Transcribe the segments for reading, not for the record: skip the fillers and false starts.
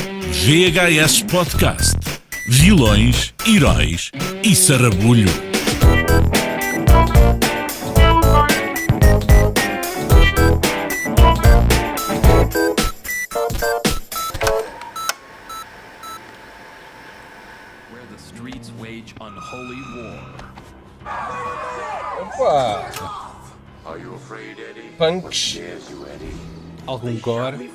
VHS Podcast. Vilões, Heróis e Sarrabulho. Where the streets wage unholy war. Opa! Punks. Algum gore?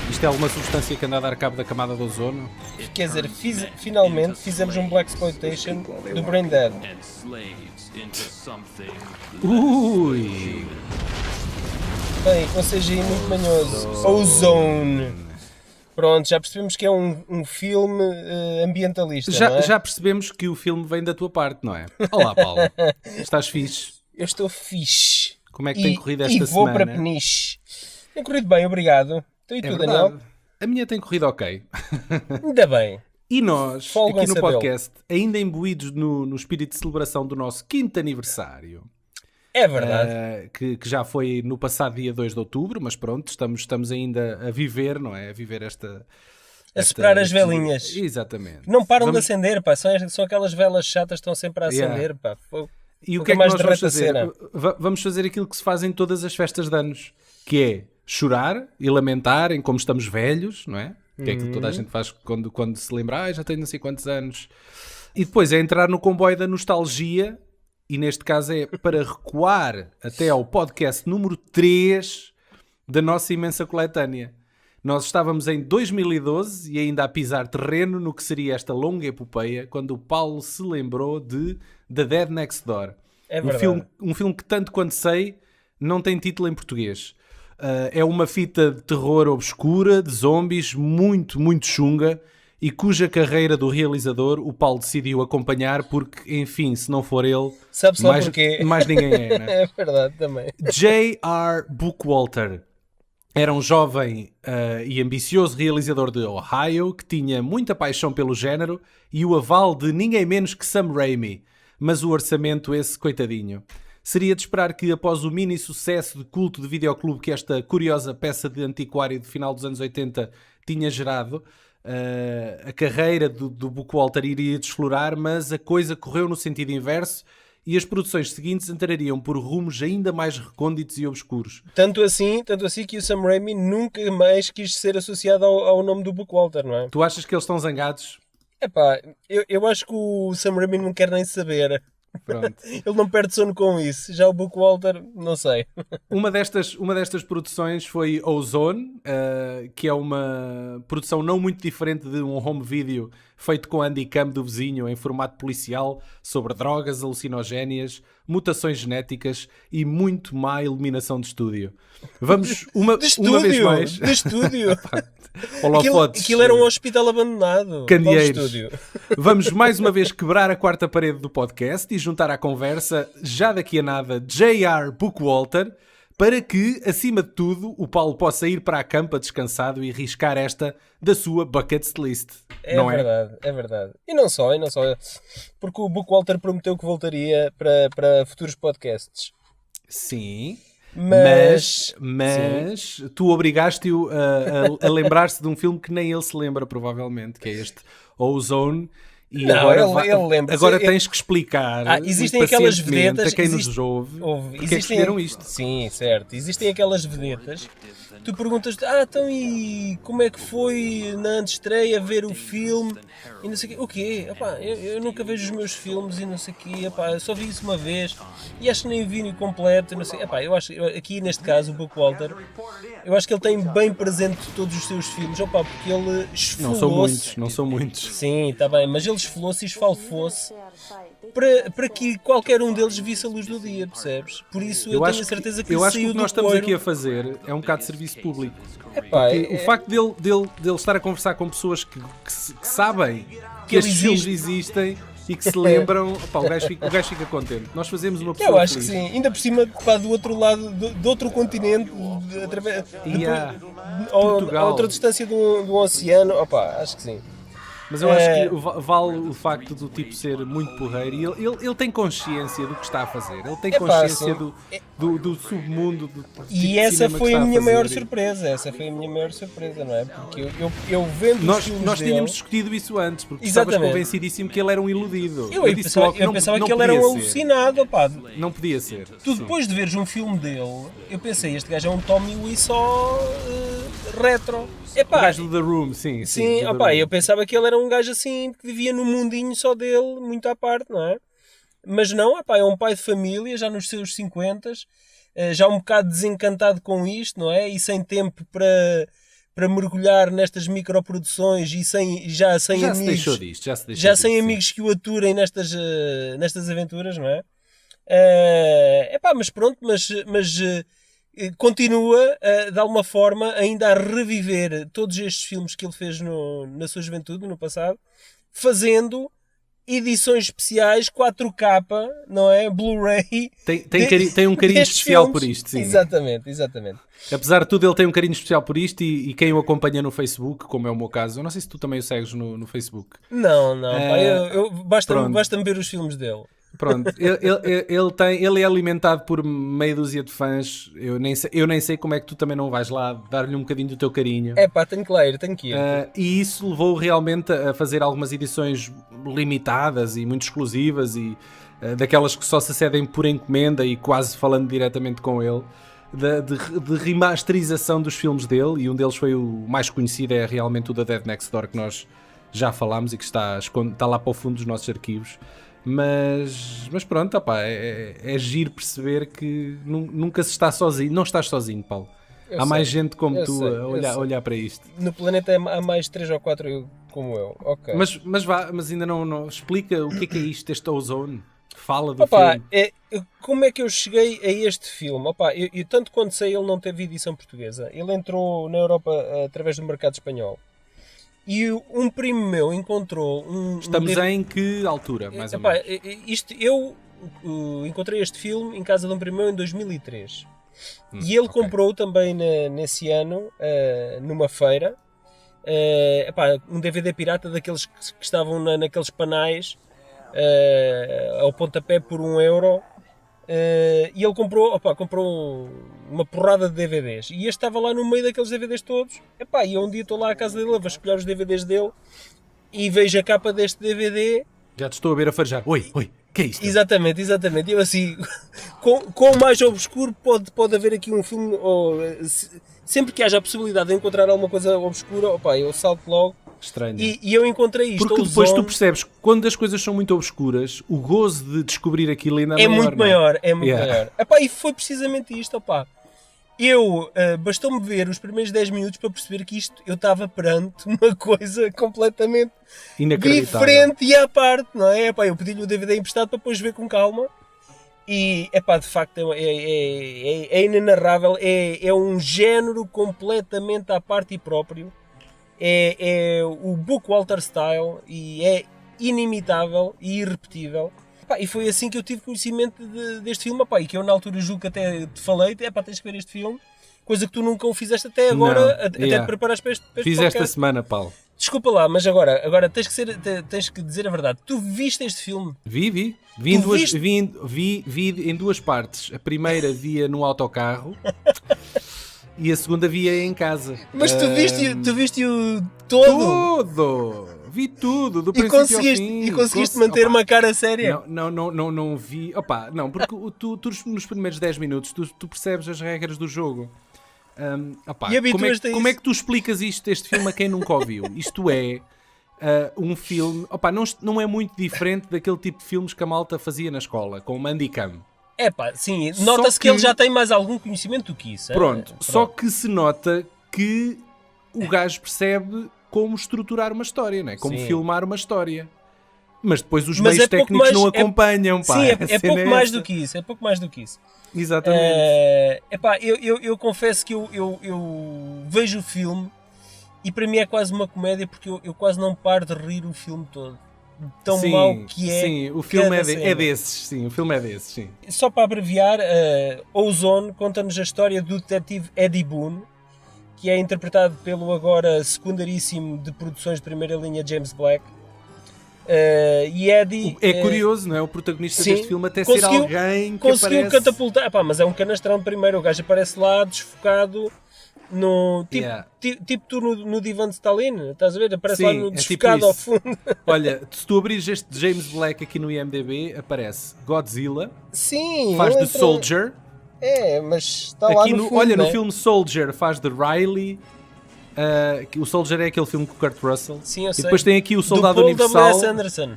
Isto é alguma substância que anda a dar cabo da camada de ozono? Quer dizer, finalmente fizemos um Blaxploitation do Brain Dead. Ui! Bem, com CGI muito manhoso. Ozone. Pronto, já percebemos que é um filme ambientalista, não é? Já percebemos que o filme vem da tua parte, não é? Olá, Paulo. Estás fixe? Eu estou fixe. Como é que tem corrido esta semana? E vou para Peniche. Tem corrido bem, obrigado. Então e tu, Daniel? A minha tem corrido ok. Ainda bem. E nós, Folgo aqui no sabê-lo. podcast, ainda imbuídos no espírito de celebração do nosso 5º aniversário. É verdade. Que já foi no passado dia 2 de outubro, mas pronto, estamos ainda a viver, não é? A viver esta Soprar as velinhas. Exatamente. Não param de acender, pá. São aquelas velas chatas que estão sempre a acender, pá. E o que é que nós vamos fazer? Vamos fazer aquilo que se faz em todas as festas de anos, que é chorar e lamentar em como estamos velhos, não é? Que é aquilo que toda a gente faz quando se lembra, já tenho não sei quantos anos. E depois é entrar no comboio da nostalgia, e neste caso é para recuar até ao podcast número 3 da nossa imensa coletânea. Nós estávamos em 2012 e ainda a pisar terreno no que seria esta longa epopeia, quando o Paulo se lembrou de The Dead Next Door. É verdade. Um filme que, tanto quanto sei, não tem título em português. É uma fita de terror obscura, de zombies, muito, muito chunga, e cuja carreira do realizador o Paulo decidiu acompanhar porque, enfim, se não for ele, sabe-se lá porquê. Mais ninguém é, não é? É verdade também. J.R. Bookwalter era um jovem e ambicioso realizador de Ohio que tinha muita paixão pelo género e o aval de ninguém menos que Sam Raimi, mas o orçamento esse, coitadinho. Seria de esperar que, após o mini sucesso de culto de videoclube que esta curiosa peça de antiquário do final dos anos 80 tinha gerado, a carreira do Bookwalter iria desflorar, mas a coisa correu no sentido inverso e as produções seguintes entrariam por rumos ainda mais recônditos e obscuros. Tanto assim que o Sam Raimi nunca mais quis ser associado ao nome do Bookwalter, não é? Tu achas que eles estão zangados? Epá, eu acho que o Sam Raimi não quer nem saber. Pronto. Ele não perde sono com isso. Já o Bookwalter, não sei. Uma destas produções foi Ozone, que é uma produção não muito diferente de um home video feito com a handycam do vizinho em formato policial sobre drogas alucinogénias, mutações genéticas e muito má iluminação de estúdio. Vamos uma vez mais... De estúdio! Aquilo era um hospital abandonado. Candeeiros. Vamos mais uma vez quebrar a quarta parede do podcast e juntar à conversa, já daqui a nada, J.R. Bookwalter, para que, acima de tudo, o Paulo possa ir para a campa descansado e riscar esta da sua bucket list. É verdade. E não só. Porque o Bookwalter prometeu que voltaria para futuros podcasts. Sim. Mas sim. Tu obrigaste-o a lembrar-se de um filme que nem ele se lembra, provavelmente, que é este Ozone. E não, agora, ele lembra-se. Agora tens que explicar existem aquelas vedetas a quem nos ouve porque é que escolheram isto. Sim, certo. Existem aquelas vedetas. Tu perguntas, então e como é que foi na antestreia ver o filme? E não sei o quê. O quê? Epá, eu nunca vejo os meus filmes e não sei o quê. Epá, eu só vi isso uma vez e acho que nem vi no completo. Não sei. Epá, eu acho aqui neste caso o Bookwalter, eu acho que ele tem bem presente todos os seus filmes. Opa, porque ele esfolou-se. Não são muitos. Sim, está bem, mas ele esfolou-se e esfalfou-se para que qualquer um deles visse a luz do dia, percebes? Por isso eu tenho a certeza que eu acho que saiu o que do nós estamos coiro. aqui a fazer é um bocado de serviço público. Epá, o facto dele estar a conversar com pessoas que sabem que estes filmes existem e que se lembram, opá, o gajo fica contente. Nós fazemos uma pessoa eu acho feliz. que sim, ainda por cima, pá, do outro lado, do outro continente, a outra distância do oceano, opá, acho que sim. Mas eu acho que vale o facto do tipo ser muito porreiro e ele tem consciência do que está a fazer. Ele tem consciência do submundo. E essa foi a minha maior surpresa. Não é? Porque eu vendo os filmes nós dele... tínhamos discutido isso antes, porque estavas convencidíssimo que ele era um iludido. Eu pensava que ele era um alucinado, pá. Não podia ser. Tu depois de veres um filme dele, eu pensei, este gajo é um Tommy Wiseau retro. O gajo do The Room, sim. Sim, opa, eu pensava que ele era um gajo assim, que vivia num mundinho só dele, muito à parte, não é? Mas não, opa, é um pai de família, já nos seus 50, já um bocado desencantado com isto, não é? E sem tempo para mergulhar nestas microproduções e já sem amigos. Se deixou disto. Sem amigos que o aturem nestas aventuras, não é? Mas pronto, mas continua de alguma forma ainda a reviver todos estes filmes que ele fez na sua juventude, no passado, fazendo edições especiais 4K, não é? Blu-ray. Tem um carinho especial filmes. Por isto, sim. Exatamente. Apesar de tudo, ele tem um carinho especial por isto e quem o acompanha no Facebook, como é o meu caso, eu não sei se tu também o segues no Facebook. Não, basta-me ver os filmes dele. Pronto, ele é alimentado por meia dúzia de fãs. Eu nem sei como é que tu também não vais lá dar-lhe um bocadinho do teu carinho. Tenho que ir. E isso levou realmente a fazer algumas edições limitadas e muito exclusivas e daquelas que só se cedem por encomenda e quase falando diretamente com ele, de remasterização dos filmes dele, e um deles foi o mais conhecido, é realmente o da Dead Next Door, que nós já falámos e que está lá para o fundo dos nossos arquivos. Mas pronto, opá, é giro perceber que nunca se está sozinho. Não estás sozinho, Paulo. Há mais gente como tu a olhar para isto. No planeta há mais 3 ou 4 como eu. Okay. Mas ainda não explica o que é isto, este Ozone. Fala do filme. Como é que eu cheguei a este filme? Eu tanto quanto sei, ele não teve edição portuguesa. Ele entrou na Europa através do mercado espanhol. E um primo meu encontrou Estamos em que altura, mais ou menos? Eu encontrei este filme em casa de um primo meu em 2003. E ele comprou também nesse ano, numa feira, um DVD pirata daqueles que estavam naqueles panais ao pontapé por €1. E ele comprou uma porrada de DVDs e este estava lá no meio daqueles DVDs todos. E eu um dia estou lá à casa dele a vasculhar os DVDs dele e vejo a capa deste DVD. Já te estou a ver a farejar. Oi, que é isto? Exatamente. Eu assim, com mais obscuro pode haver aqui um filme, sempre que haja a possibilidade de encontrar alguma coisa obscura, eu salto logo. Estranho. E eu encontrei isto. Porque depois tu percebes que quando as coisas são muito obscuras, o gozo de descobrir aquilo ainda é maior. É muito maior. E foi precisamente isto, bastou-me ver os primeiros 10 minutos para perceber que eu estava perante uma coisa completamente diferente e à parte, não é? Eu pedi-lhe o DVD emprestado para depois ver com calma. E, de facto, é inenarrável. É um género completamente à parte e próprio. É o Bookwalter style e é inimitável e irrepetível. E foi assim que eu tive conhecimento deste filme, e que eu na altura julgo que até te falei, tens que ver este filme, coisa que tu nunca o fizeste até agora, até te preparares para este Fiz podcast. Esta semana, Paulo. Desculpa lá, mas agora tens que dizer a verdade. Tu viste este filme? Vi em duas partes. A primeira via no autocarro e a segunda via em casa. Mas tu viste-o todo? Vi tudo, do princípio ao fim. E conseguiste manter uma cara séria? Não vi. Não, porque tu nos primeiros 10 minutos tu percebes as regras do jogo. Como é que tu explicas este filme a quem nunca ouviu? Isto é um filme. Não é muito diferente daquele tipo de filmes que a malta fazia na escola, com o Mandicam. Sim, nota-se que ele já tem mais algum conhecimento do que isso. Pronto, só que se nota que o gajo percebe como estruturar uma história, não é? Como filmar uma história. Mas depois os meios técnicos não acompanham, Sim, é pouco mais do que isso. Exatamente. Eu confesso que eu vejo o filme e para mim é quase uma comédia, porque eu quase não paro de rir o filme todo. Tão mau que é. Sim, o filme é desses. Sim, o filme é desses, sim. Só para abreviar, Ozone conta-nos a história do detetive Eddie Boone, que é interpretado pelo agora secundaríssimo de produções de primeira linha James Black. E Eddie... É curioso, não é? O protagonista deste filme até ser alguém que conseguiu aparece... catapultar. Mas é um canastrão primeiro. O gajo aparece lá desfocado no... Tipo tu no divã de Stalin, estás a ver? Aparece lá no desfocado tipo ao fundo. Olha, se tu abrires este James Black aqui no IMDb, aparece Godzilla, Sim, faz de Soldier. Mas está lá aqui no fundo, olha, né? no filme Soldier faz de Riley. O Soldier é aquele filme com o Kurt Russell. Sim, eu sei. E depois tem aqui o Soldado do Paul Universal. W.S. Anderson.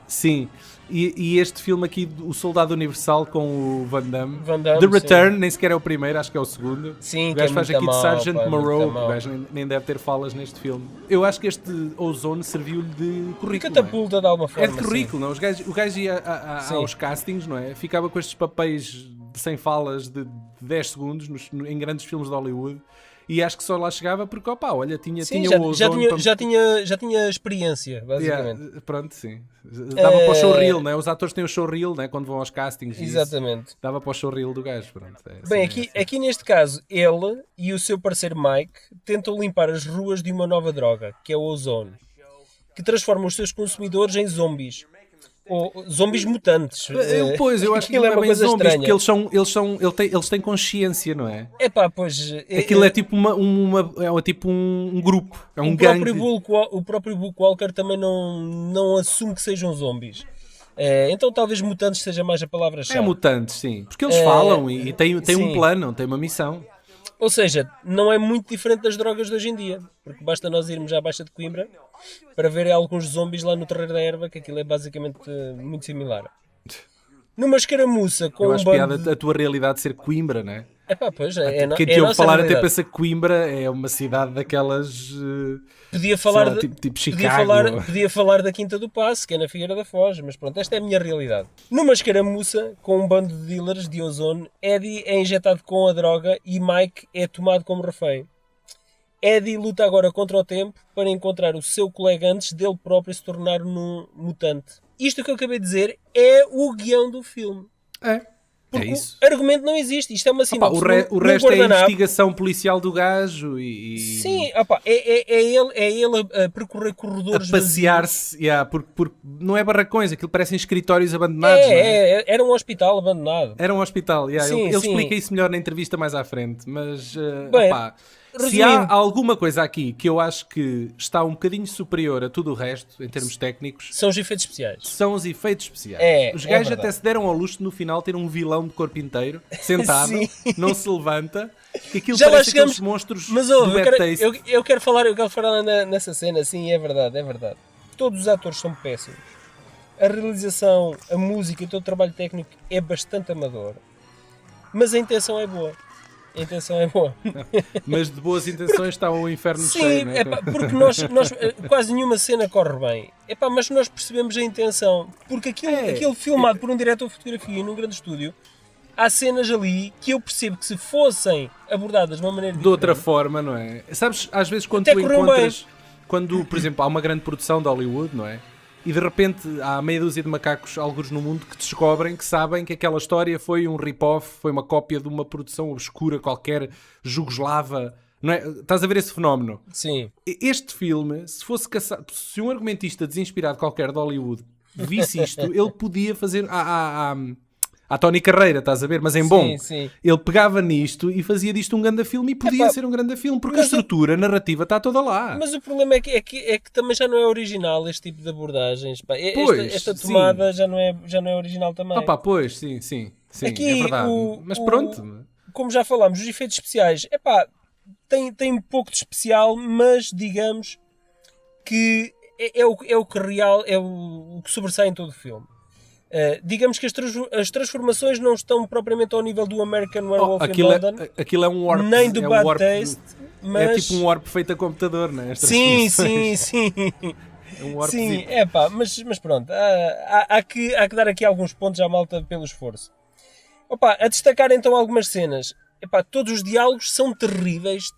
Sim. E este filme aqui, o Soldado Universal com o Van Damme. The sim. Return, nem sequer é o primeiro, acho que é o segundo. Sim, O gajo faz aqui de Sergeant Moreau, o o gajo nem deve ter falas neste filme. Eu acho que este Ozone serviu-lhe de currículo. Catapulta de alguma forma. É de currículo, não? O gajo ia aos castings, não é? Ficava com estes papéis sem falas de 10 segundos em grandes filmes de Hollywood. E acho que só lá chegava porque, olha, tinha o Ozone... Já tinha experiência, basicamente. Pronto, sim. Dava para o showreel, né? Os atores têm o showreel, né? Quando vão aos castings. Exatamente. Dava para o showreel do gajo. Pronto, Bem, aqui neste caso, ele e o seu parceiro Mike tentam limpar as ruas de uma nova droga, que é o Ozone, que transforma os seus consumidores em zombies. Ou zombies mutantes. Pois, eu acho que aquilo não é bem coisa zombies, estranha. porque eles têm consciência, não é? Pois... Aquilo é tipo tipo um grupo, é um gangue. O próprio Bookwalter também não assume que sejam zombies. Então talvez mutantes seja mais a palavra-chave. É mutantes, sim. Porque eles falam e têm um plano, têm uma missão. Ou seja, não é muito diferente das drogas de hoje em dia. Porque basta nós irmos à Baixa de Coimbra para ver alguns zombies lá no Terreiro da Erva, que aquilo é basicamente muito similar. Numa escaramuça com Eu acho piada a tua realidade ser Coimbra, não é? Pois, Quem te ouve falar até pensa que Coimbra é uma cidade daquelas... Podia falar, tipo Chicago. podia falar da Quinta do Passo, que é na Figueira da Foz, mas pronto, esta é a minha realidade. Numa escaramuça com um bando de dealers de Ozone, Eddie é injetado com a droga e Mike é tomado como refém. Eddie luta agora contra o tempo para encontrar o seu colega antes dele próprio se tornar um mutante. Isto que eu acabei de dizer é o guião do filme. Porque isso. O argumento não existe. Isto é uma sinopse. O resto é a investigação policial do gajo e... Sim, é ele a percorrer corredores a passear-se, porque não é barracões, aquilo parecem escritórios abandonados. Era um hospital abandonado. Era um hospital, Sim, ele sim. explica isso melhor na entrevista mais à frente, mas se resumindo, há alguma coisa aqui que eu acho que está um bocadinho superior a tudo o resto, em termos técnicos, são os efeitos especiais. são os efeitos especiais. Os gajos até verdade. se deram ao luxo de, no final, ter um vilão de corpo inteiro, sentado, Sim. não se levanta, que aquilo Já lá parece chegamos, aqueles monstros mas do ouve, Bad Taste. eu quero falar nessa cena, sim, é verdade. Todos os atores são péssimos. A realização, a música e todo o trabalho técnico é bastante amador. Mas a intenção é boa. Mas de boas intenções está o inferno Sim, cheio, não é? porque nós quase nenhuma cena corre bem. Mas nós percebemos a intenção. Porque aquilo filmado por um diretor de fotografia num grande estúdio, há cenas ali que eu percebo que se fossem abordadas de uma maneira de outra diferente, forma, não é? Sabes, às vezes quando até tu correu encontras, quando, por exemplo, há uma grande produção de Hollywood, não é? E de repente há meia dúzia de macacos, alguns no mundo, que descobrem, que sabem que aquela história foi um rip-off, foi uma cópia de uma produção obscura qualquer, jugoslava, não é? Estás a ver esse fenómeno? Sim. Este filme, se fosse se um argumentista desinspirado qualquer de Hollywood visse isto, ele podia fazer à Tony Carreira, estás a ver? Mas em bom. Sim. Ele pegava nisto e fazia disto um grande filme e podia ser um grande filme, porque a estrutura, a narrativa está toda lá. Mas o problema é que também já não é original este tipo de abordagens. Esta tomada já não é original também. Pois, sim, Aqui, é verdade. Mas pronto. Como já falámos, os efeitos especiais, tem um pouco de especial, mas digamos que é o que real, é o que sobressai em todo o filme. Digamos que as transformações não estão propriamente ao nível do American Werewolf in London. Aquilo é um warp. Nem do Bad Taste. Mas... É tipo um warp feito a computador, não é? Sim. É um warp. Sim, mas pronto. Há que dar aqui alguns pontos à malta pelo esforço. A destacar então algumas cenas. Todos os diálogos são terríveis.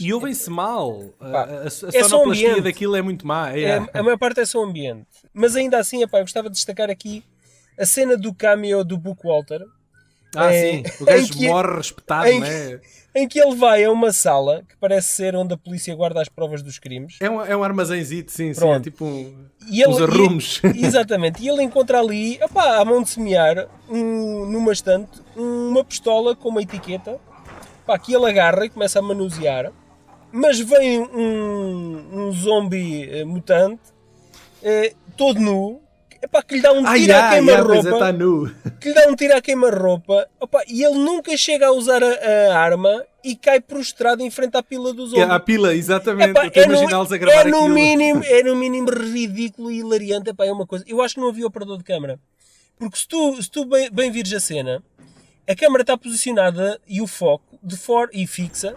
E ouvem-se mal. A só sonoplastia ambiente. daquilo é muito má. A maior parte é só ambiente. Mas ainda assim, eu gostava de destacar aqui a cena do cameo do Bookwalter, Sim, o gajo morre respetado, não é? Em que ele vai a uma sala que parece ser onde a polícia guarda as provas dos crimes. É um armazénzito, sim, é tipo uns arrumos. Exatamente, e ele encontra ali, à mão de semear, numa estante, uma pistola com uma etiqueta, que ele agarra e começa a manusear, mas vem um zombie mutante, todo nu, que lhe dá um tiro à queima-roupa, que lhe dá um tiro à queima-roupa, e ele nunca chega a usar a arma e cai prostrado em frente à pila dos zombies. À pila, exatamente. Imaginá-los a gravar aquilo. É no mínimo ridículo e hilariante. É uma coisa. Eu acho que não havia operador de câmara. Porque se tu bem vires a cena, a câmara está posicionada e o foco e fixa.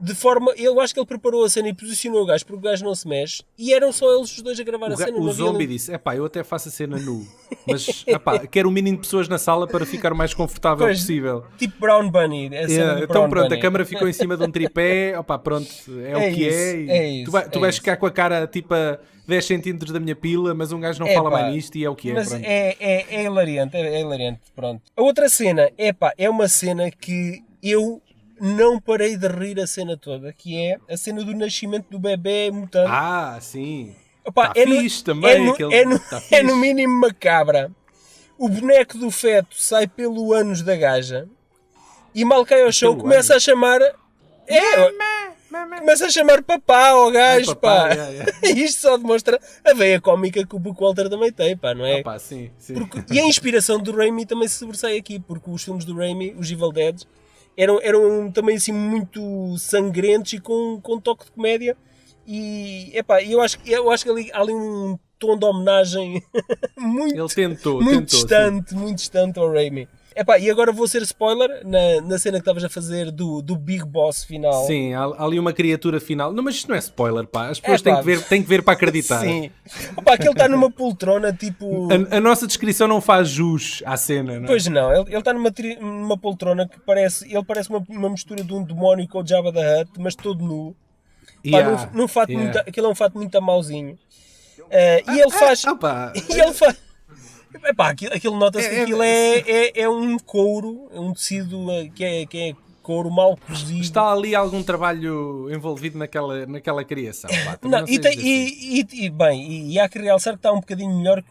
De forma, eu acho que ele preparou a cena e posicionou o gajo porque o gajo não se mexe e eram só eles os dois a gravar a cena. O zombie disse, eu até faço a cena nu, mas quero um mínimo de pessoas na sala para ficar o mais confortável possível. Tipo Brown Bunny. Então pronto, a câmara ficou em cima de um tripé, pronto, é o que é. Tu vais ficar com a cara tipo a 10 cm da minha pila, mas um gajo não fala mais nisto e é o que é. Mas é hilariante, pronto. A outra cena, é uma cena que eu não parei de rir a cena toda, que é a cena do nascimento do bebê mutante. Sim. Fixe também. É no mínimo macabra. O boneco do feto sai pelo ânus da gaja e mal cai ao chão começa a chamar... Começa a chamar papá ao gajo, papá, Isto só demonstra a veia cómica que o Bookwalter também tem, não é? Sim. E a inspiração do Raimi também se sobressai aqui, porque os filmes do Raimi, os Evil Dead, eram também assim muito sangrentos e com um toque de comédia. E eu acho que há ali um tom de homenagem muito distante ao Raimi. E agora vou ser spoiler na cena que estavas a fazer do Big Boss final. Sim, há ali uma criatura final. Não, mas isto não é spoiler, as pessoas têm que ver para acreditar. Sim. Que ele está numa poltrona tipo... A nossa descrição não faz jus à cena, não é? Pois não, ele está numa poltrona que parece uma mistura de um demónio com o Jabba the Hutt, mas todo nu. Num fato aquilo é um fato muito amauzinho. E ele faz... Aquilo nota-se que aquilo é um couro, é um tecido que é couro mal cozido. Está ali algum trabalho envolvido naquela criação. E há que realçar que está um bocadinho melhor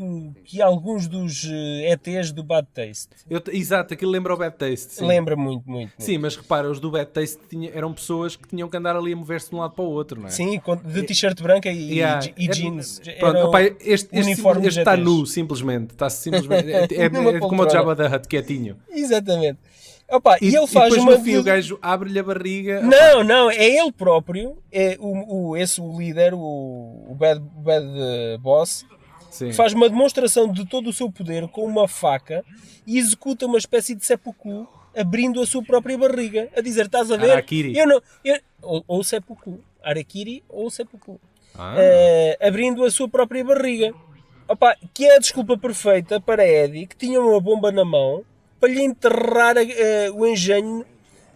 que alguns dos ETs do Bad Taste. Exato, aquilo lembra o Bad Taste. Sim. Lembra muito. Sim, mas repara, os do Bad Taste eram pessoas que tinham que andar ali a mover-se de um lado para o outro, não é? Sim, de t-shirt branca e jeans. Pronto, este está nu, simplesmente. É como o Jabba the Hutt, quietinho. Exatamente. E ele faz depois no fim o gajo abre-lhe a barriga. Não, é ele próprio, o líder, o Bad Boss, que faz uma demonstração de todo o seu poder com uma faca e executa uma espécie de seppuku, abrindo a sua própria barriga, a dizer, estás a ver? Harakiri. Ou seppuku. Harakiri ou seppuku. Abrindo a sua própria barriga. Que é a desculpa perfeita para Eddie, que tinha uma bomba na mão, para lhe enterrar o engenho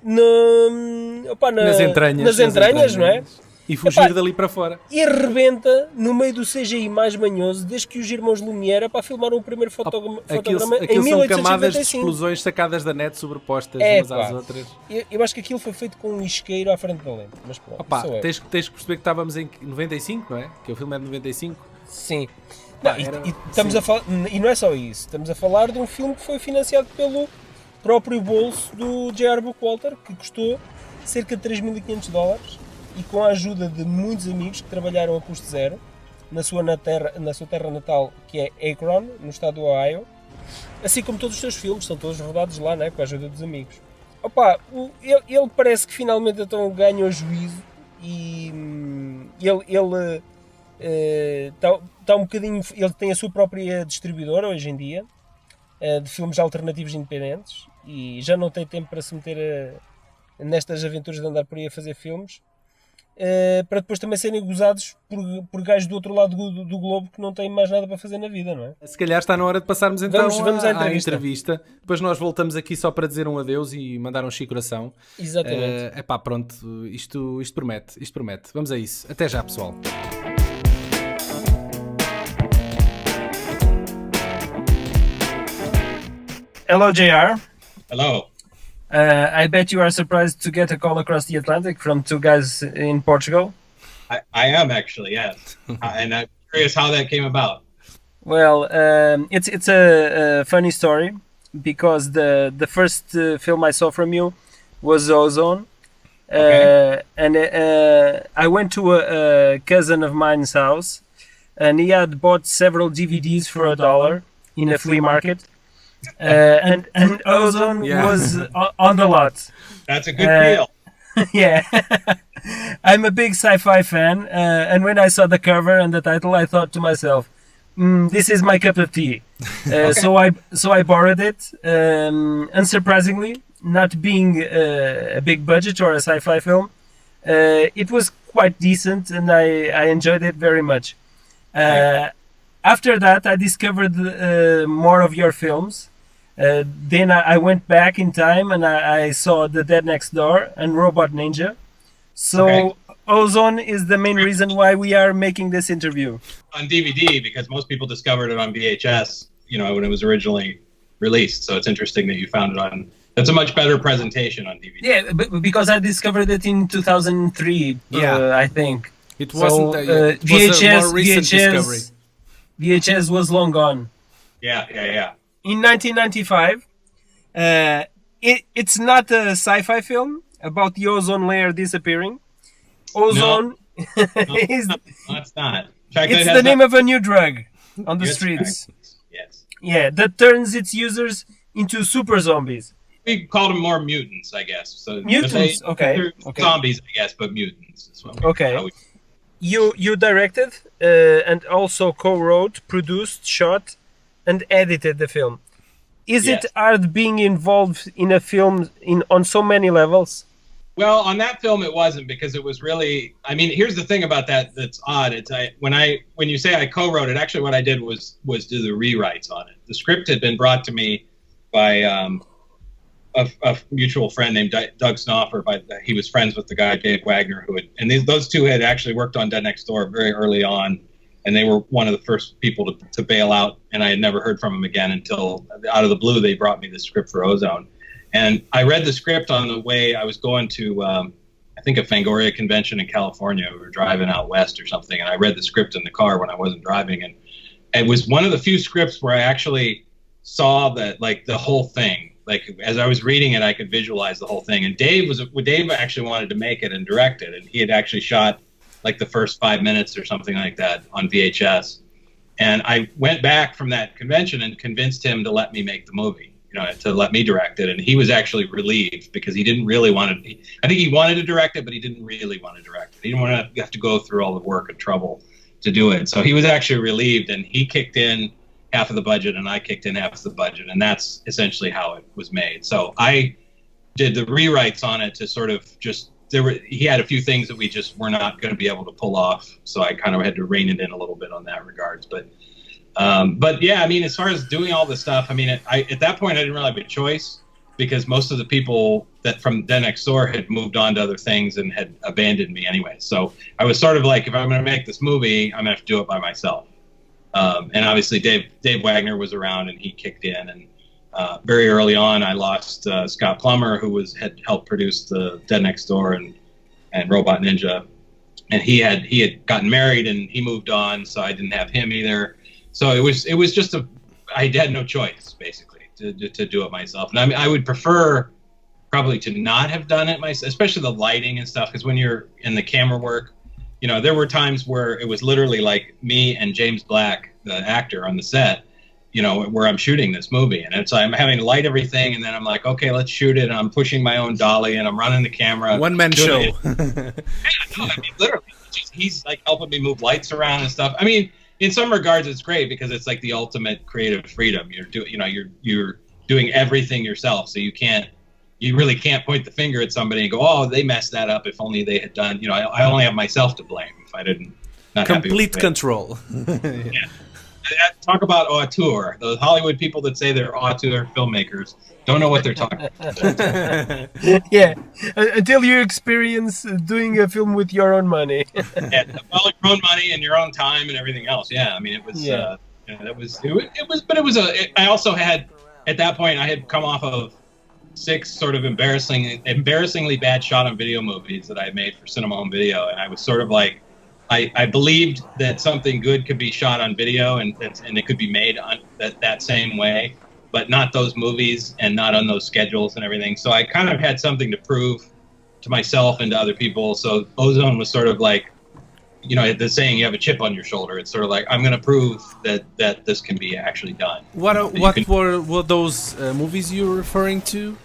nas entranhas, não é? E fugir dali para fora. E rebenta no meio do CGI mais manhoso, desde que os irmãos Lumière filaram o primeiro fotograma em 1895. São camadas de explosões sacadas da net sobrepostas umas às outras. Eu acho que aquilo foi feito com um isqueiro à frente da lente. Mas pronto, tens que perceber que estávamos em 95, não é? Que o filme é de 95. Sim. E não é só isso, estamos a falar de um filme que foi financiado pelo próprio bolso do J.R. Bookwalter, que custou cerca de $3.500 e com a ajuda de muitos amigos que trabalharam a custo zero na sua terra natal, que é Akron, no estado do Ohio, assim como todos os seus filmes, são todos rodados lá, né, com a ajuda dos amigos. Ele parece que finalmente então ganhou juízo e ele está um bocadinho. Ele tem a sua própria distribuidora hoje em dia de filmes alternativos independentes e já não tem tempo para se meter nestas aventuras de andar por aí a fazer filmes, para depois também serem gozados por gajos do outro lado do globo que não têm mais nada para fazer na vida, não é? Se calhar está na hora de passarmos então vamos à entrevista. Depois nós voltamos aqui só para dizer um adeus e mandar um chicoração. Exatamente. Pronto, isto promete. Vamos a isso. Até já, pessoal. Hello, JR. Hello. I bet you are surprised to get a call across the Atlantic from two guys in Portugal. I am actually, yes. And I'm curious how that came about. Well, it's a funny story because the first film I saw from you was Ozone. Okay. And I went to a cousin of mine's house, and he had bought several DVDs for $1 in a flea market. And Ozone was on the lot. That's a good deal. Yeah. I'm a big sci-fi fan, and when I saw the cover and the title, I thought to myself, this is my cup of tea. So I borrowed it. Unsurprisingly, not being a big budget or a sci-fi film, it was quite decent, and I enjoyed it very much. After that, I discovered more of your films. Then I went back in time and I saw The Dead Next Door and Robot Ninja. So Ozone is the main reason why we are making this interview. On DVD, because most people discovered it on VHS, when it was originally released. So it's interesting that you found it on. That's a much better presentation on DVD. Yeah, because I discovered it in 2003. I think it wasn't. It was a more recent discovery. VHS was long gone. Yeah. In 1995, it's not a sci-fi film about the ozone layer disappearing. Ozone is. No, it's not. In fact, it's the name of a new drug on the streets. Right. Yes. Yeah, that turns its users into super zombies. We called them more mutants, I guess. So mutants, okay. Zombies, I guess, but mutants as well. Okay. You directed and also co-wrote, produced, shot, and edited the film. Is it hard being involved in a film on so many levels? Well, on that film it wasn't, because it was really. I mean, here's the thing about that's odd. It's when you say I co-wrote it, actually what I did was do the rewrites on it. The script had been brought to me by a mutual friend named Doug Snoffer. He was friends with the guy Dave Wagner, those two had actually worked on Dead Next Door very early on, and they were one of the first people to bail out. And I had never heard from them again until out of the blue they brought me the script for Ozone. And I read the script on the way I was going to, I think, a Fangoria convention in California. We were driving out west or something, and I read the script in the car when I wasn't driving. And it was one of the few scripts where I actually saw the whole thing. Like, as I was reading it, I could visualize the whole thing. And Dave actually wanted to make it and direct it, and he had actually shot like the first 5 minutes or something like that on VHS. And I went back from that convention and convinced him to let me make the movie. To let me direct it, and he was actually relieved, because he didn't really want to. I think he wanted to direct it, but he didn't really want to direct it. He didn't want to have to go through all the work and trouble to do it. So he was actually relieved, and he kicked in half of the budget, and I kicked in half of the budget, and that's essentially how it was made. So I did the rewrites on it to sort of he had a few things that we just were not going to be able to pull off, so I kind of had to rein it in a little bit on that regards, but yeah, I mean, as far as doing all this stuff, I mean, at that point I didn't really have a choice, because most of the people that from Dead Next Door had moved on to other things and had abandoned me anyway. So I was sort of like, if I'm going to make this movie, I'm going to have to do it by myself. And obviously Dave Wagner was around, and he kicked in. And very early on, I lost Scott Plummer, who had helped produce the Dead Next Door and Robot Ninja, and he had gotten married and he moved on, so I didn't have him either. So it was just I had no choice, basically, to do it myself. And I mean, I would prefer probably to not have done it myself, especially the lighting and stuff, because when you're in the camera work, there were times where it was literally like me and James Black, the actor on the set, where I'm shooting this movie, and I'm having to light everything, and then I'm like, okay, let's shoot it, and I'm pushing my own dolly, and I'm running the camera. One-man show. Yeah, no, I mean, literally, he's like helping me move lights around and stuff. I mean, in some regards, it's great, because it's like the ultimate creative freedom. You're doing everything yourself, so you really can't point the finger at somebody and go, oh, they messed that up. If only they had done. I only have myself to blame if I didn't. Not complete control. Yeah. Talk about auteur. Those Hollywood people that say they're auteur filmmakers don't know what they're talking about. Yeah, until you experience doing a film with your own money. Yeah, well, your own money and your own time and everything else. Yeah, I mean, it was. Yeah. It was. I also had, at that point, I had come off of 6 sort of embarrassingly bad shot on video movies that I made for Cinema Home Video, and I was sort of like, I believed that something good could be shot on video and it could be made on that same way, but not those movies and not on those schedules and everything. So I kind of had something to prove to myself and to other people. So Ozone was sort of like, you know, the saying, you have a chip on your shoulder. It's sort of like, I'm going to prove that this can be actually done. What were those movies you were referring to?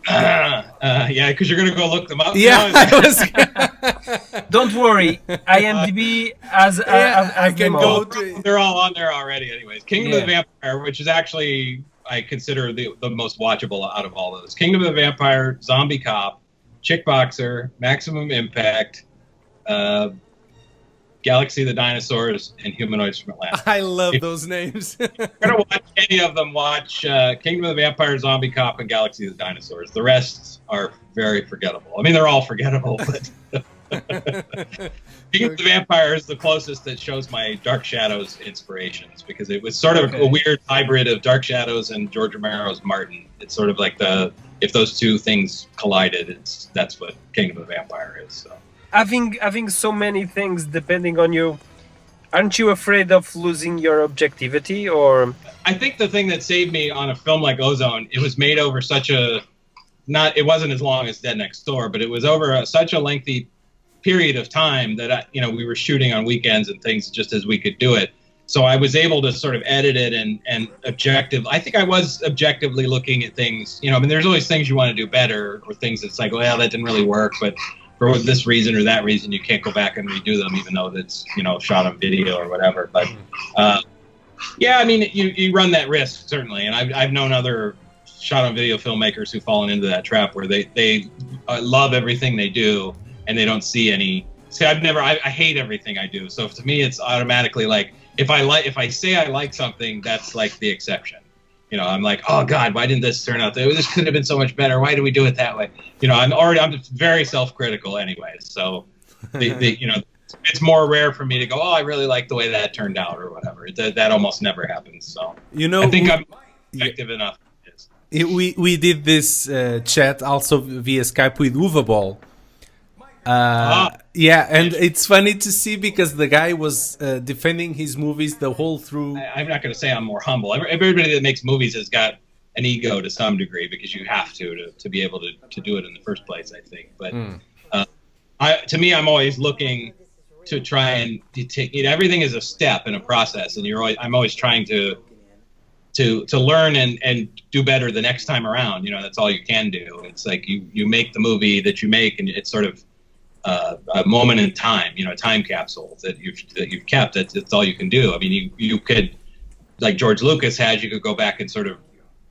Yeah, because you're going to go look them up. Yeah, Don't worry, IMDb I can go to. They're all on there already anyways. Kingdom of the Vampire, which is actually, I consider the most watchable out of all those. Kingdom of the Vampire, Zombie Cop, Chick Boxer, Maximum Impact, Galaxy of the Dinosaurs, and Humanoids from Atlantis. I love those names. If you're going to watch any of them, watch Kingdom of the Vampire, Zombie Cop, and Galaxy of the Dinosaurs. The rest are very forgettable. I mean, they're all forgettable, but Kingdom of the Vampire is the closest that shows my Dark Shadows inspirations, because it was sort of a weird hybrid of Dark Shadows and George Romero's Martin. It's sort of like if those two things collided, that's what Kingdom of the Vampire is. So. Having so many things depending on you, aren't you afraid of losing your objectivity? Or I think the thing that saved me on a film like Ozone, it was made over it wasn't as long as Dead Next Door, but it was over such a lengthy period of time that we were shooting on weekends and things just as we could do it. So I was able to sort of edit it and I think I was objectively looking at things. You know, I mean, there's always things you want to do better, or things that's like, well, that didn't really work, but for this reason or that reason, you can't go back and redo them, even though it's, you know, shot on video or whatever. But yeah, I mean, you run that risk, certainly. And I've known other shot on video filmmakers who've fallen into that trap where they love everything they do and they don't see any. See, I hate everything I do. So to me, it's automatically like, if I say I like something, that's like the exception. You know, I'm like, oh God, why didn't this turn out? This could have been so much better. Why do we do it that way? You know, I'm very self-critical anyway. So, you know, it's more rare for me to go, oh, I really like the way that turned out or whatever. That almost never happens. So, you know, I think I'm effective enough. We did this chat also via Skype with Uvaball. Yeah, and it's funny to see because the guy was defending his movies the whole through. I'm not going to say I'm more humble. Everybody that makes movies has got an ego to some degree, because you have to be able to do it in the first place, I think. But to me, I'm always looking to try and take it. Everything is a step in a process, and I'm always trying to learn and do better the next time around. You know, that's all you can do. It's like you make the movie that you make, and it's sort of a moment in time, you know, a time capsule that you've kept. That's all you can do. I mean, you could, like George Lucas had, you could go back and sort of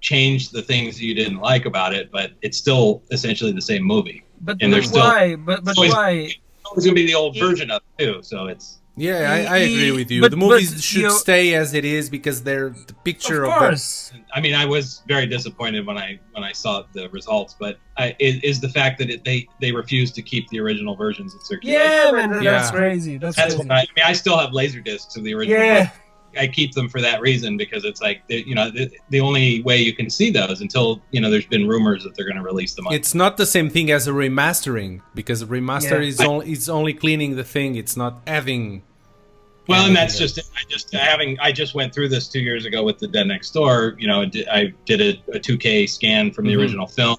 change the things you didn't like about it, but it's still essentially the same movie. But why? But why? It's always going to be the old version of it too. So it's. Yeah, I agree with you. The movies should stay as it is because they're the picture of course. I mean, I was very disappointed when I saw the results, but it is the fact that they refused to keep the original versions in circulation. Yeah, man, that's crazy. That's crazy. I mean, I still have laser discs of the original. Yeah. I keep them for that reason, because it's like, you know, the only way you can see those until, you know, there's been rumors that they're going to release them. It's not the same thing as a remastering, because a remaster is only cleaning the thing. It's not having. Well, and that's just it. I just went through this 2 years ago with the Dead Next Door. You know, I did a 2K scan from the original film,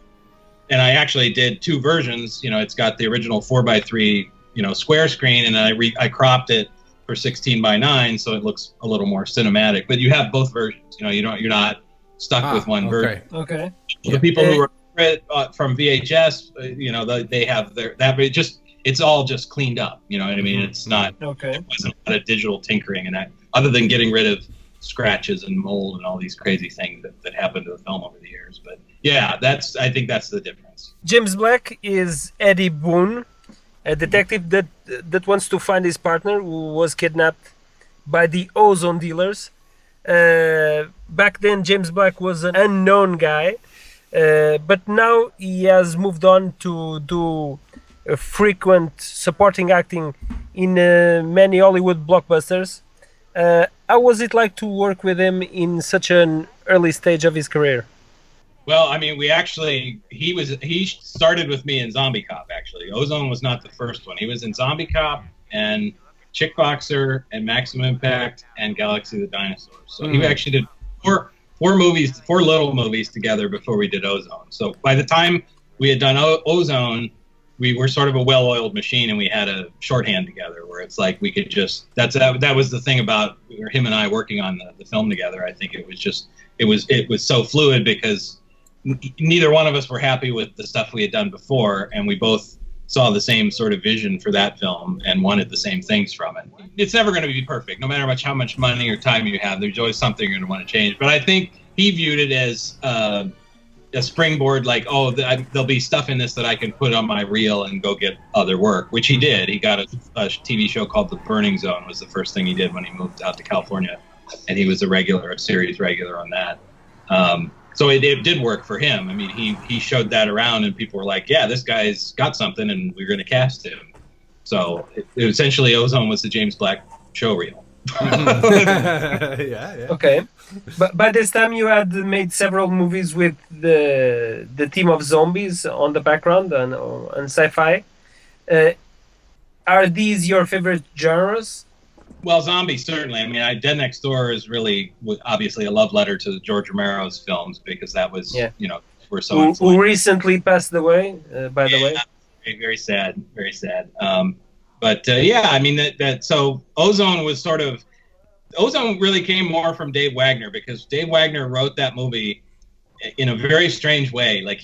and I actually did 2 versions. You know, it's got the original 4:3, you know, square screen, and I cropped it for 16:9, so it looks a little more cinematic. But you have both versions. You know, you're not stuck with one version. Okay. The people who are from VHS, you know, they have it's all just cleaned up. You know what I mean? It's not. Okay. It wasn't a lot of digital tinkering and that, other than getting rid of scratches and mold and all these crazy things that happened to the film over the years. But yeah, I think that's the difference. James Black is Eddie Boone, a detective that wants to find his partner who was kidnapped by the Ozone dealers. Back then, James Black was an unknown guy, but now he has moved on to do frequent supporting acting in many Hollywood blockbusters. How was it like to work with him in such an early stage of his career? Well, I mean, he started with me in Zombie Cop, actually. Ozone was not the first one. He was in Zombie Cop and Chick Boxer and Maximum Impact and Galaxy of the Dinosaurs. So he actually did four little movies together before we did Ozone. So by the time we had done Ozone, we were sort of a well-oiled machine, and we had a shorthand together where it's like we could just that was the thing about him and I working on the film together. I think it was so fluid because neither one of us were happy with the stuff we had done before, and we both saw the same sort of vision for that film and wanted the same things from it. It's never going to be perfect, no matter how much money or time you have. There's always something you're going to want to change. But I think he viewed it as a springboard, like, oh, there'll be stuff in this that I can put on my reel and go get other work, which he did. He got a TV show called The Burning Zone was the first thing he did when he moved out to California, and he was a series regular on that. So it did work for him. I mean, he showed that around, and people were like, yeah, this guy's got something, and we're going to cast him. So essentially, Ozone was the James Black show reel. Yeah. Okay, but by this time you had made several movies with the theme of zombies on the background and sci-fi. Are these your favorite genres? Well, zombies, certainly. I mean, Dead Next Door is really obviously a love letter to George Romero's films because that was, we're so who recently passed away, by the way. Very sad, very sad. I mean, so Ozone really came more from Dave Wagner because Dave Wagner wrote that movie in a very strange way. Like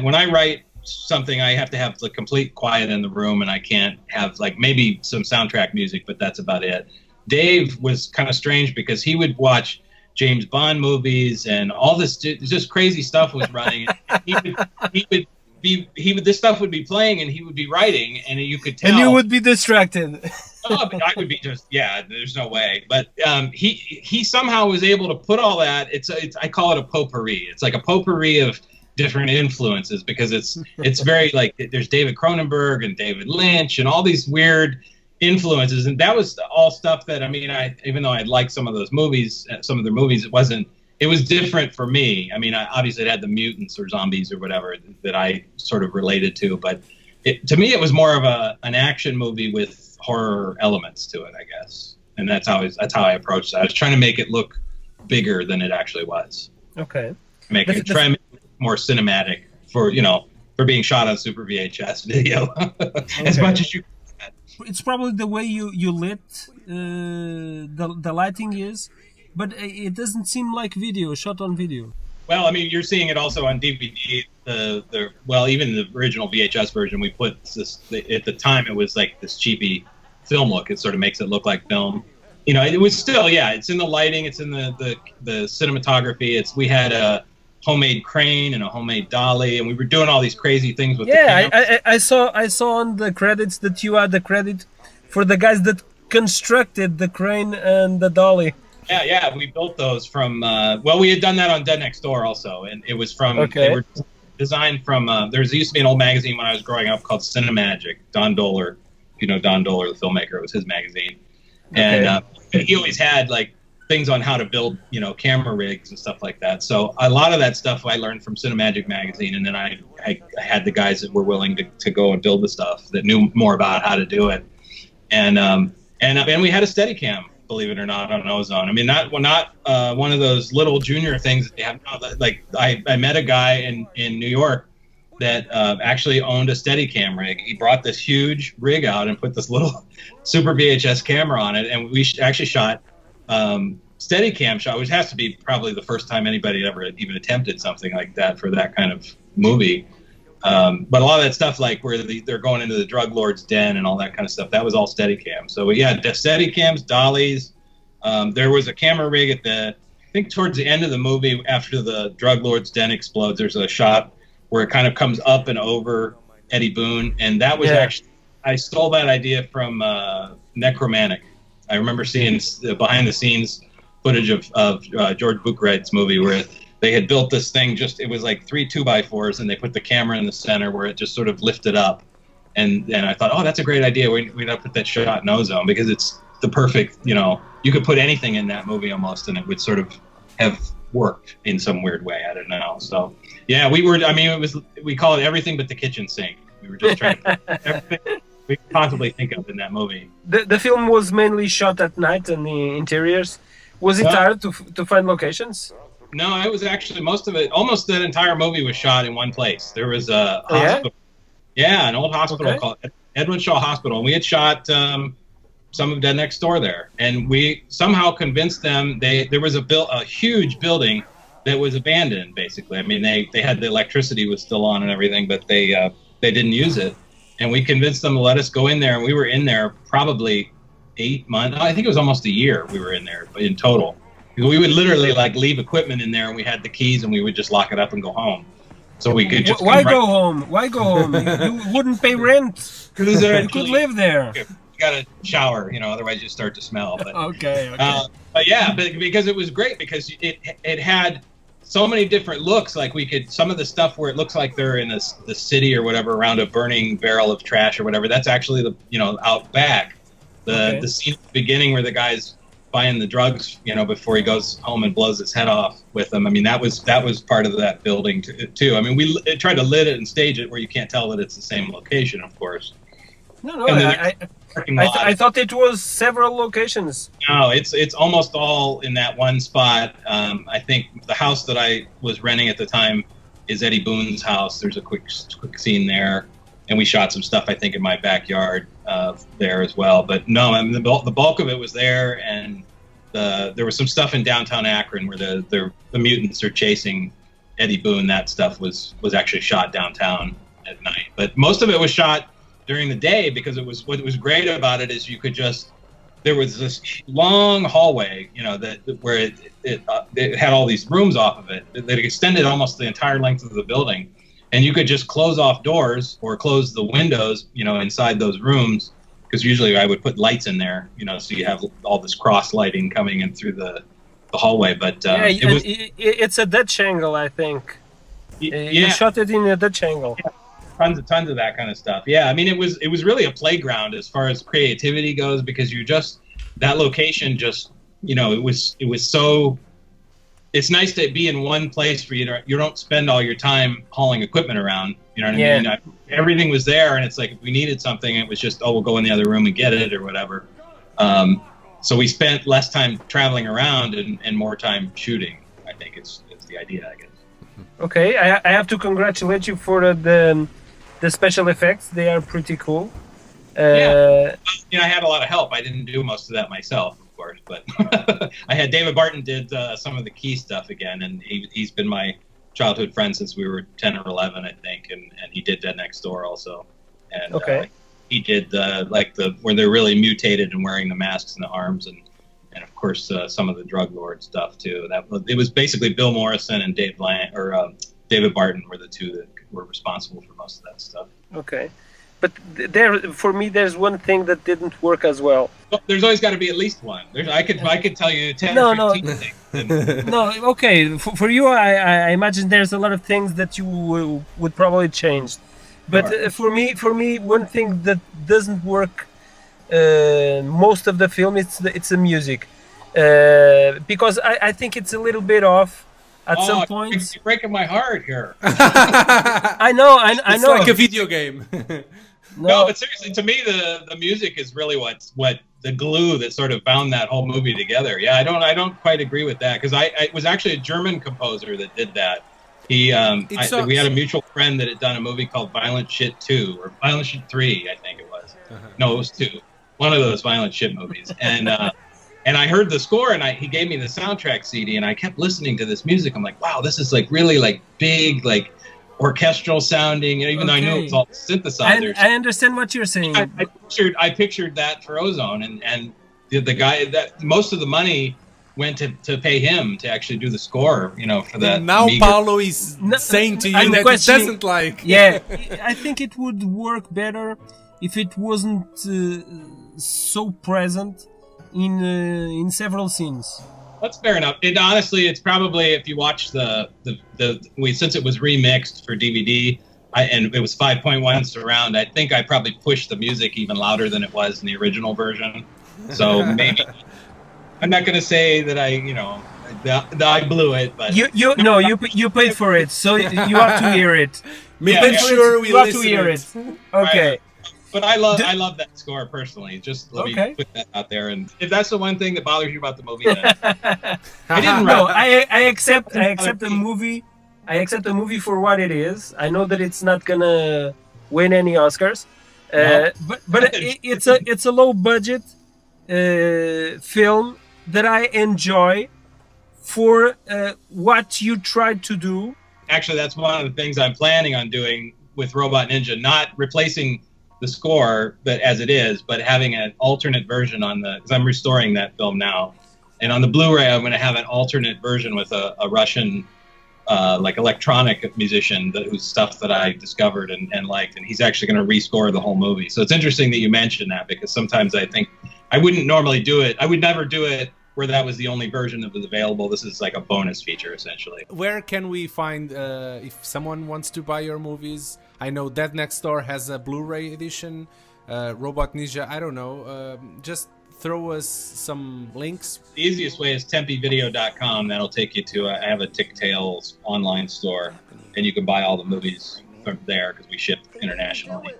when I write something, I have to have the complete quiet in the room, and I can't have like maybe some soundtrack music, but that's about it. Dave was kind of strange because he would watch James Bond movies and all this just crazy stuff was running. This stuff would be playing and he would be writing, and you could tell. And you would be distracted. I would be there's no way. But he somehow was able to put all that. I call it a potpourri. It's like a potpourri of different influences because it's very like there's David Cronenberg and David Lynch and all these weird influences, and that was all stuff that even though I liked some of those movies, some of their movies, it was different for me. I mean, obviously it had the mutants or zombies or whatever that I sort of related to, but to me it was more of an action movie with horror elements to it, I guess, and that's how I approached it. I was trying to make it look bigger than it actually was. Okay, try and make it more cinematic for being shot on Super VHS video as much as you can. It's probably the way you lit the lighting is, but it doesn't seem like video shot on video. Well, I mean, you're seeing it also on DVD. Even the original VHS version, we put this at the time. It was like this cheapy film look. It sort of makes it look like film. It was still, it's in the lighting, it's in the cinematography. We had a homemade crane and a homemade dolly, and we were doing all these crazy things with the camera. I saw on the credits that you had the credit for the guys that constructed the crane and the dolly. Yeah, we built those from we had done that on Dead Next Door also, and it was from they were designed from there used to be an old magazine when I was growing up called Cinemagic. Don Dohler, Don Dohler, the filmmaker, it was his magazine. And he always had like things on how to build, camera rigs and stuff like that. So a lot of that stuff I learned from Cinemagic magazine, and then I had the guys that were willing to go and build the stuff that knew more about how to do it. And we had a Steadicam, believe it or not, on Ozone. I mean, not one of those little junior things that they have now. Like I met a guy in New York that actually owned a Steadicam rig. He brought this huge rig out and put this little Super VHS camera on it, and we actually shot Steadicam shot, which has to be probably the first time anybody ever even attempted something like that for that kind of movie. But a lot of that stuff, like where they're going into the drug lord's den and all that kind of stuff, that was all Steadicam. So we had Steadicams, dollies. There was a camera rig I think towards the end of the movie, after the drug lord's den explodes, there's a shot where it kind of comes up and over Eddie Boone, and that was actually, I stole that idea from Necromantic. I remember seeing the behind-the-scenes footage of George Buchreit's movie where they had built this thing, it was like 3 2x4s, and they put the camera in the center where it just sort of lifted up. And I thought, oh, that's a great idea. We're going to put that shot in Ozone because it's the perfect, you could put anything in that movie almost, and it would sort of have worked in some weird way. I don't know. So yeah, we call it everything but the kitchen sink. We were just trying to put everything we could possibly think of in that movie. The film was mainly shot at night in the interiors. Was it hard to find locations? No, it was actually most of it. Almost that entire movie was shot in one place. There was a hospital. Yeah, an old hospital called Edwin Shaw Hospital. And we had shot some of Dead Next Door there, and we somehow convinced them. There was a huge building that was abandoned. Basically, I mean, they had the electricity was still on and everything, but they didn't use it. And we convinced them to let us go in there, and we were in there probably 8 months. I think it was almost a year we were in there in total. We would literally like leave equipment in there, and we had the keys, and we would just lock it up and go home. So we could just Why go home? You wouldn't pay rent. You could live there. You got to shower, otherwise you start to smell. But, okay. But yeah, because it was great because it had so many different looks. Like some of the stuff where it looks like they're in the city or whatever around a burning barrel of trash or whatever. That's actually out back. The scene at the beginning where the guy's buying the drugs, before he goes home and blows his head off with them. I mean, that was part of that building too. I mean, we tried to lit it and stage it where you can't tell that it's the same location, of course. No, I thought it was several locations. No, it's almost all in that one spot. I think the house that I was renting at the time is Eddie Boone's house. There's a quick scene there, and we shot some stuff I think in my backyard there as well. But no, I mean, the bulk of it was there, and there was some stuff in downtown Akron where the mutants are chasing Eddie Boone. That stuff was actually shot downtown at night, but most of it was shot during the day because what was great about it is there was this long hallway, where it had all these rooms off of it that extended almost the entire length of the building, and you could just close off doors or close the windows, inside those rooms, because usually I would put lights in there, so you have all this cross lighting coming in through the hallway. But it's a Dutch angle, I think. You shot it in a Dutch angle. Yeah. Tons of that kind of stuff. Yeah, I mean, it was really a playground as far as creativity goes, because that location it was so. It's nice to be in one place where you don't spend all your time hauling equipment around. You know what I mean? Everything was there, and it's like if we needed something, it was just we'll go in the other room and get it or whatever. So we spent less time traveling around and more time shooting. I think it's the idea, I guess. Okay, I have to congratulate you for the special effects. They are pretty cool. I had a lot of help. I didn't do most of that myself, of course, but I had David Barton did some of the key stuff again, and he's been my childhood friend since we were 10 or 11, I think, and he did Dead Next Door also. And he did where they're really mutated and wearing the masks and the arms, and of course some of the drug lord stuff too. It was basically Bill Morrison and David Barton were the two that were responsible for most of that stuff. Okay, but for me, there's one thing that didn't work as well. There's always got to be at least one. I could tell you 10 or 15 things. No, okay. For you, I imagine there's a lot of things that you would probably change. But for me, one thing that doesn't work most of the film, it's the music, because I think it's a little bit off. At some point, you're breaking my heart here. I know. It's like a video game. No, but seriously, to me, the music is really what the glue that sort of bound that whole movie together. Yeah, I don't quite agree with that, because it was actually a German composer that did that. We had a mutual friend that had done a movie called Violent Shit 2 or Violent Shit 3, I think it was. No, it was 2. One of those violent shit movies, and I heard the score, and he gave me the soundtrack CD, and I kept listening to this music. I'm like, wow, this is like really like big, like orchestral sounding, even though I knew it was all synthesizers. I understand what you're saying. I pictured that for Ozone, and the guy that most of the money went to pay him to actually do the score, for that. Now Paulo is saying to you that it doesn't like. Yeah, I think it would work better if it wasn't so present in several scenes. That's fair enough. It's probably, if you watch since it was remixed for DVD, and it was 5.1 surround, I think I probably pushed the music even louder than it was in the original version. So maybe I'm not going to say that I I blew it, but You paid for it, so you have to hear it. Make sure we you have to listen hear it. Okay. But I love that score personally. Just let me put that out there. And if that's the one thing that bothers you about the movie, then I didn't. No, I accept the movie. I accept the movie for what it is. I know that it's not gonna win any Oscars, but it's a low budget film that I enjoy for what you tried to do. Actually, that's one of the things I'm planning on doing with Robot Ninja, not replacing the score but as it is, but having an alternate version on because I'm restoring that film now, and on the Blu-ray I'm going to have an alternate version with a Russian like electronic musician whose stuff that I discovered and liked, and he's actually going to rescore the whole movie. So it's interesting that you mentioned that, because sometimes I think I wouldn't normally do it. I would never do it where that was the only version that was available. This is like a bonus feature, essentially. Where can we find, if someone wants to buy your movies? I know Dead Next Door has a Blu-ray edition. Robot Ninja, I don't know. Just throw us some links. The easiest way is tempevideo.com. That'll take you to, I have a Tick Tales online store, and you can buy all the movies from there because we ship internationally.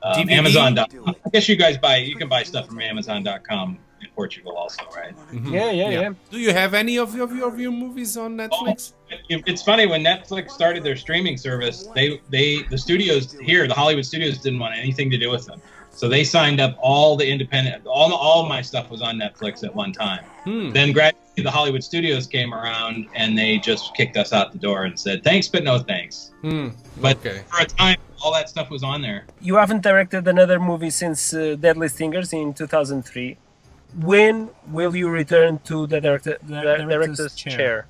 Amazon.com. I guess you can buy stuff from Amazon.com in Portugal also, right? Mm-hmm. Yeah. Do you have any of your movies on Netflix? It's funny, when Netflix started their streaming service, the studios here, the Hollywood studios, didn't want anything to do with them. So they signed up all the independent, all of my stuff was on Netflix at one time. Then gradually the Hollywood studios came around and they just kicked us out the door and said, thanks, but no thanks. But for a time, all that stuff was on there. You haven't directed another movie since Deadly Stingers in 2003. When will you return to the director's chair?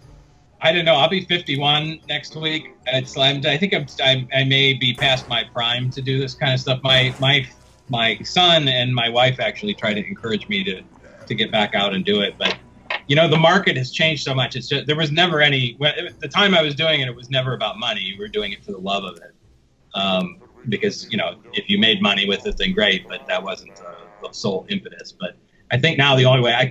I don't know. I'll be 51 next week. I think I may be past my prime to do this kind of stuff. My son and my wife actually try to encourage me to get back out and do it, but the market has changed so much. It's just, there was never any. At the time I was doing it, it was never about money. We were doing it for the love of it, because if you made money with it, then great, but that wasn't the sole impetus. But I think now the only way I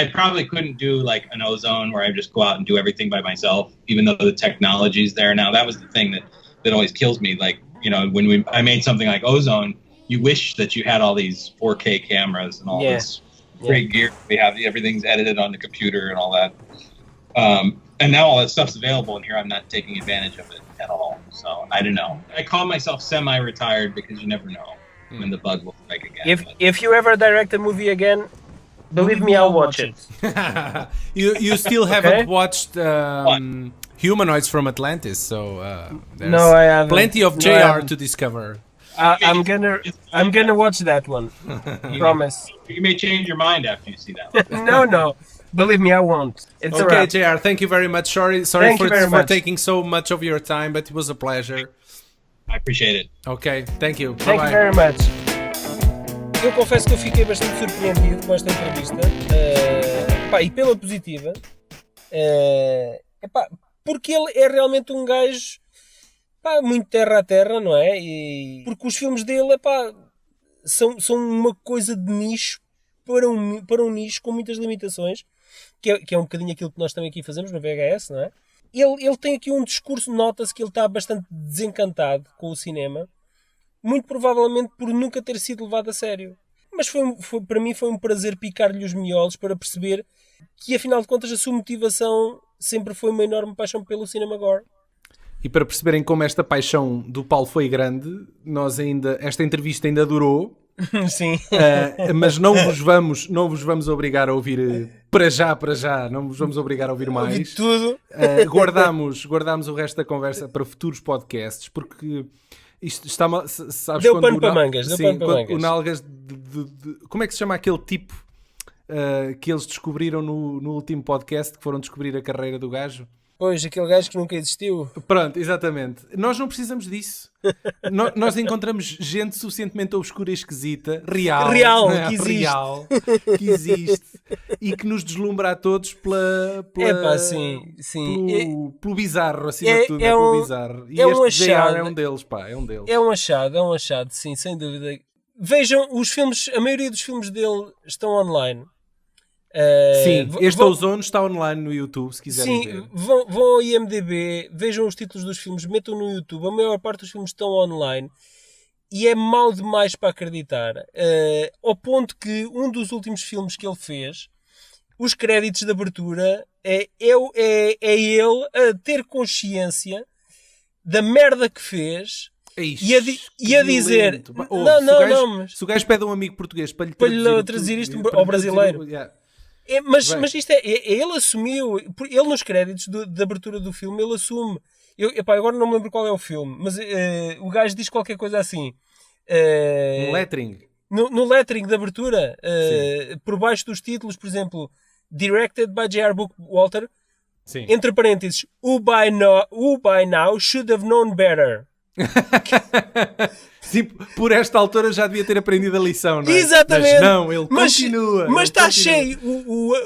probably couldn't do like an Ozone where I just go out and do everything by myself, even though the technology's there now. That was the thing that always kills me. Like when I made something like Ozone, you wish that you had all these 4K cameras and all this great gear. We have everything's edited on the computer and all that. And now all that stuff's available, and here I'm not taking advantage of it at all. So I don't know. I call myself semi-retired because you never know when the bug will strike again. If you ever direct a movie again, believe me, I'll watch it. You still haven't watched Humanoids from Atlantis, so there's I haven't. Plenty of JR to discover. I'm gonna watch that one. Promise. You may change your mind after you see that one. No. Believe me, I won't. It's okay, JR, thank you very much. Sorry for taking so much of your time, but it was a pleasure. I appreciate it. Okay, thank you. Thank you very much. Eu confesso que eu fiquei bastante surpreendido com esta entrevista, e pela positiva, porque ele é realmente um gajo muito terra a terra, não é? E porque os filmes dele são uma coisa de nicho para um nicho com muitas limitações, que é um bocadinho aquilo que nós também aqui fazemos no VHS, não é? Ele tem aqui um discurso, nota-se que ele está bastante desencantado com o cinema, muito provavelmente por nunca ter sido levado a sério. Mas para mim foi um prazer picar-lhe os miolos para perceber que, afinal de contas, a sua motivação sempre foi uma enorme paixão pelo cinema gore. E para perceberem como esta paixão do Paulo foi grande, esta entrevista ainda durou. Sim. Mas não vos vamos obrigar a ouvir para já, não vos vamos obrigar a ouvir mais. Tudo. Guardamos o resto da conversa para futuros podcasts, porque isto está mal. Sabes, deu pano para mangas. O Nalgas como é que se chama aquele tipo que eles descobriram no último podcast, que foram descobrir a carreira do gajo? Pois, aquele gajo que nunca existiu. Pronto, exatamente. Nós não precisamos disso. Nós encontramos gente suficientemente obscura e esquisita, real, que existe e que nos deslumbra a todos pelo bizarro, acima de tudo, pelo bizarro. E este JR é um deles, pá, é um deles. É um achado, sim, sem dúvida. Vejam, a maioria dos filmes dele estão online. Sim, este Ozone está online no YouTube, se quiserem ver. Sim, vão ao IMDb, vejam os títulos dos filmes, metam no YouTube. A maior parte dos filmes estão online e é mau demais para acreditar. Ao ponto que um dos últimos filmes que ele fez, os créditos de abertura, é ele a ter consciência da merda que fez. E a dizer... Se o gajo pede a um amigo português para lhe traduzir isto ao brasileiro... Mas isto ele assumiu, ele nos créditos de abertura do filme, ele assume. Agora não me lembro qual é o filme, mas o gajo diz qualquer coisa assim. No lettering. No lettering de abertura, por baixo dos títulos, por exemplo, Directed by J.R. Bookwalter, entre parênteses, who by now should have known better. Sim, por esta altura já devia ter aprendido a lição, não é? Exatamente. Mas não, ele continua. Mas está cheio.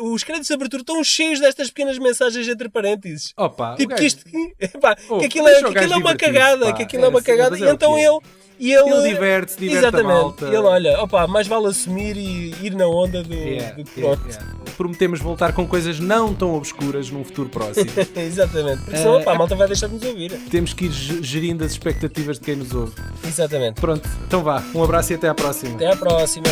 Os créditos de abertura estão cheios destas pequenas mensagens entre parênteses. Opa, tipo gajo... que aquilo é uma cagada. Que aquilo é uma cagada. E então ele diverte exatamente. A malta. Ele olha, mais vale assumir e ir na onda do pronto. Prometemos voltar com coisas não tão obscuras num futuro próximo. Exatamente, porque senão a malta vai deixar de nos ouvir. Temos que ir gerindo as expectativas de quem nos ouve. Exatamente. Pronto, então vá, um abraço e até à próxima. Até à próxima.